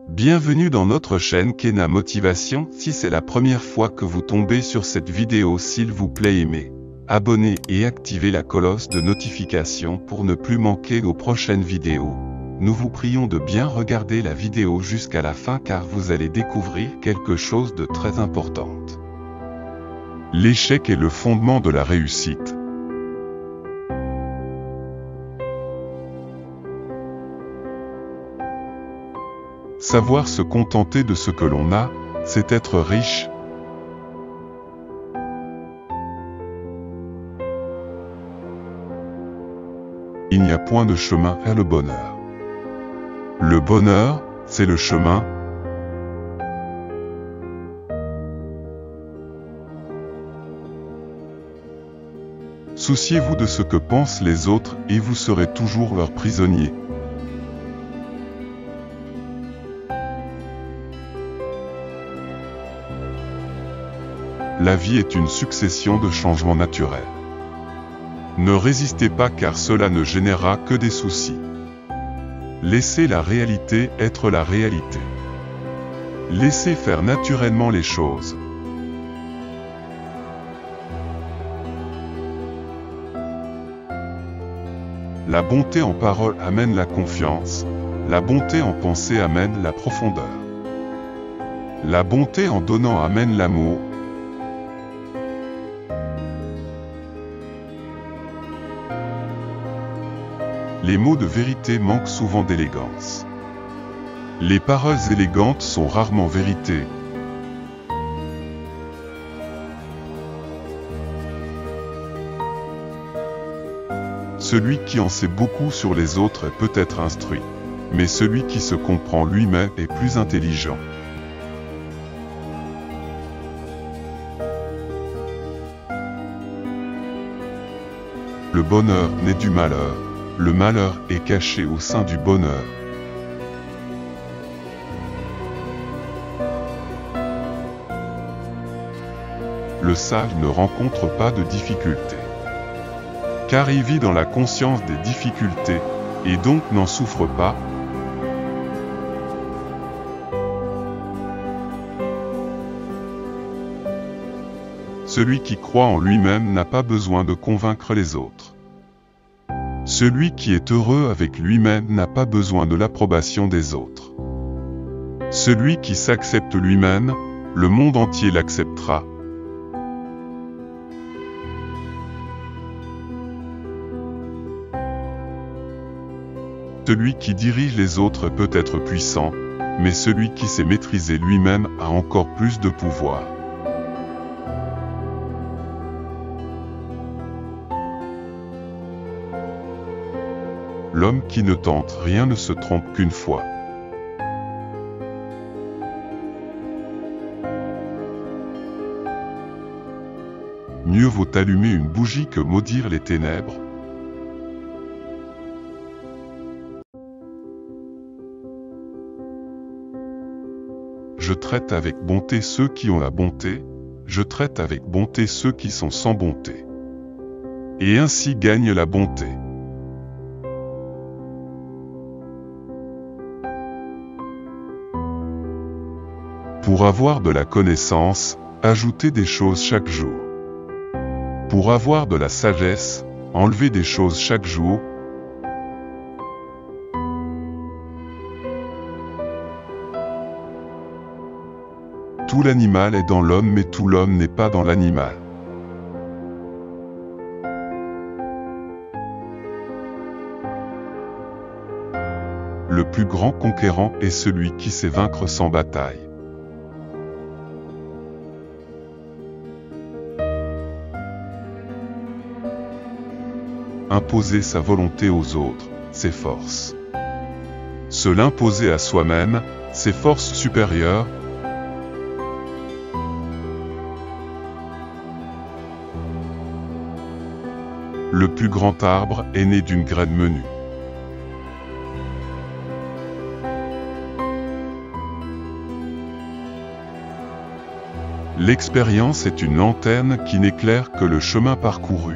Bienvenue dans notre chaîne Kena Motivation. Si c'est la première fois que vous tombez sur cette vidéo, s'il vous plaît aimez, abonnez et activez la cloche de notification pour ne plus manquer nos prochaines vidéos. Nous vous prions de bien regarder la vidéo jusqu'à la fin car vous allez découvrir quelque chose de très important. L'échec est le fondement de la réussite. Savoir se contenter de ce que l'on a, c'est être riche. Il n'y a point de chemin vers le bonheur. Le bonheur, c'est le chemin. Souciez-vous de ce que pensent les autres et vous serez toujours leur prisonnier. La vie est une succession de changements naturels. Ne résistez pas car cela ne générera que des soucis. Laissez la réalité être la réalité. Laissez faire naturellement les choses. La bonté en parole amène la confiance. La bonté en pensée amène la profondeur. La bonté en donnant amène l'amour. Les mots de vérité manquent souvent d'élégance. Les paroles élégantes sont rarement vérité. Celui qui en sait beaucoup sur les autres est peut-être instruit, mais celui qui se comprend lui-même est plus intelligent. Le bonheur naît du malheur. Le malheur est caché au sein du bonheur. Le sage ne rencontre pas de difficultés, car il vit dans la conscience des difficultés, et donc n'en souffre pas. Celui qui croit en lui-même n'a pas besoin de convaincre les autres. Celui qui est heureux avec lui-même n'a pas besoin de l'approbation des autres. Celui qui s'accepte lui-même, le monde entier l'acceptera. Celui qui dirige les autres peut être puissant, mais celui qui sait maîtriser lui-même a encore plus de pouvoir. L'homme qui ne tente rien ne se trompe qu'une fois. Mieux vaut allumer une bougie que maudire les ténèbres. Je traite avec bonté ceux qui ont la bonté, je traite avec bonté ceux qui sont sans bonté. Et ainsi gagne la bonté. Pour avoir de la connaissance, ajoutez des choses chaque jour. Pour avoir de la sagesse, enlevez des choses chaque jour. Tout l'animal est dans l'homme mais tout l'homme n'est pas dans l'animal. Le plus grand conquérant est celui qui sait vaincre sans bataille. Imposer sa volonté aux autres, c'est force. Se l'imposer à soi-même, c'est force supérieure. Le plus grand arbre est né d'une graine menue. L'expérience est une lanterne qui n'éclaire que le chemin parcouru.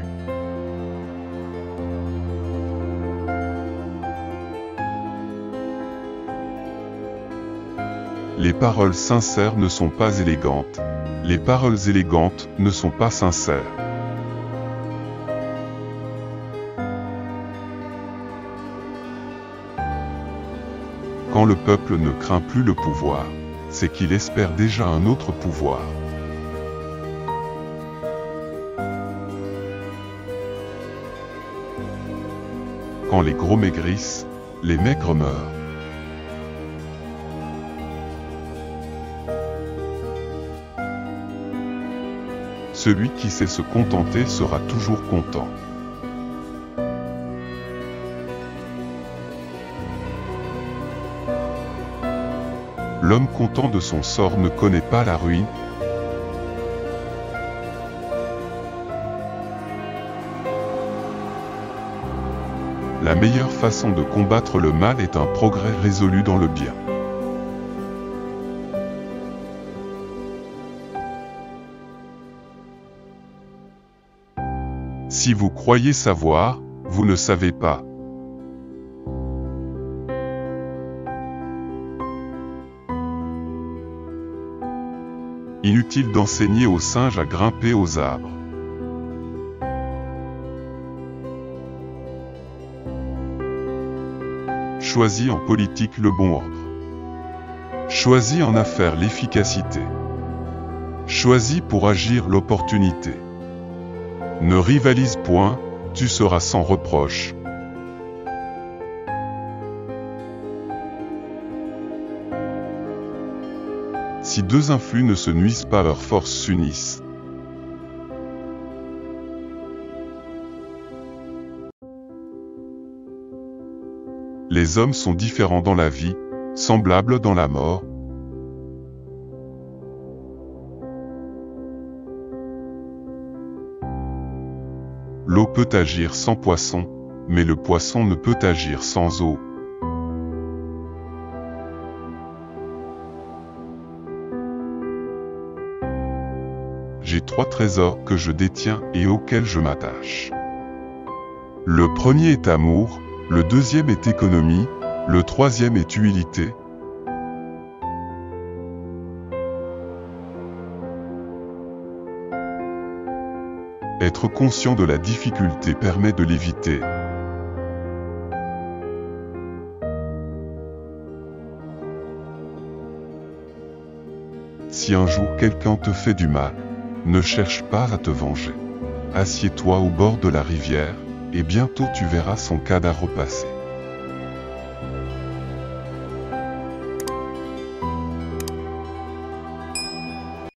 Les paroles sincères ne sont pas élégantes. Les paroles élégantes ne sont pas sincères. Quand le peuple ne craint plus le pouvoir, c'est qu'il espère déjà un autre pouvoir. Quand les gros maigrissent, les maigres meurent. Celui qui sait se contenter sera toujours content. L'homme content de son sort ne connaît pas la ruine. La meilleure façon de combattre le mal est un progrès résolu dans le bien. Si vous croyez savoir, vous ne savez pas. Inutile d'enseigner aux singes à grimper aux arbres. Choisis en politique le bon ordre. Choisis en affaires l'efficacité. Choisis pour agir l'opportunité. Ne rivalise point, tu seras sans reproche. Si deux influx ne se nuisent pas, leurs forces s'unissent. Les hommes sont différents dans la vie, semblables dans la mort. L'eau peut agir sans poisson, mais le poisson ne peut agir sans eau. J'ai 3 trésors que je détiens et auxquels je m'attache. Le premier est amour, le deuxième est économie, le troisième est humilité. Être conscient de la difficulté permet de l'éviter. Si un jour quelqu'un te fait du mal, ne cherche pas à te venger. Assieds-toi au bord de la rivière, et bientôt tu verras son cadavre passer.